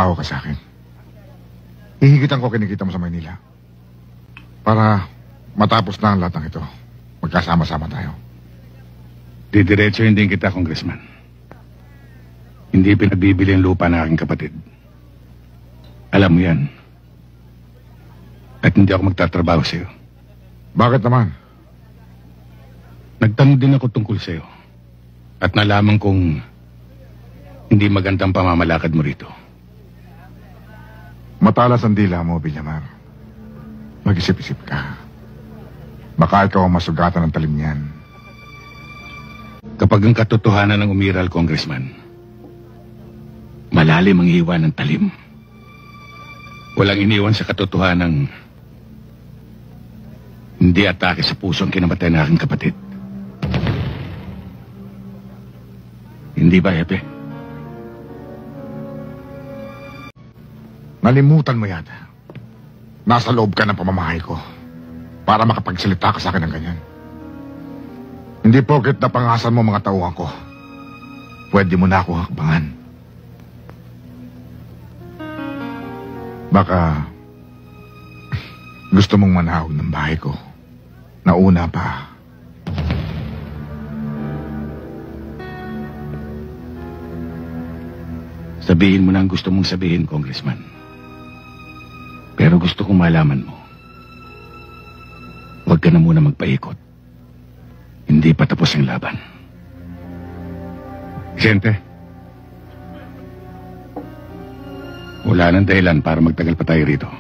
magpatawag ka sa akin. Hihigitan ko kinikita mo sa Maynila. Para matapos na ang lahat ng ito. Magkasama-sama tayo. Didiretsuhin din kita, Congressman. Hindi pinagbibili ang lupa ng aking kapatid. Alam mo yan. At hindi ako magtatrabaho sa'yo. Bakit naman? Nagtanong din ako tungkol sa'yo. At nalaman kong hindi magandang pamamalakad mo rito. Matalas ang dila mo, Villamar. Mag-isip-isip ka. Baka ikaw ang masugatan ng talim niyan. Kapag ang katotohanan ng umiral, Congressman, malalim ang iwan ng talim. Walang iniwan sa katotohanan hindi atake sa puso ang kinamatay ng aking kapatid. Hindi ba, Epe? Nalimutan mo yata. Nasa loob ka ng pamamahay ko para makapagsalita ka sa akin ng ganyan. Hindi porket napangasan mo mga tauhan ko. Pwede mo na ako hakbangan. Baka gusto mong manahog ng bahay ko. Nauna pa. Sabihin mo na ang gusto mong sabihin, Congressman. Pero gusto kong malaman mo. Huwag ka na muna magpaikot. Hindi pa tapos ang laban. Vicente, wala nang dahilan para magtagal pa tayo rito.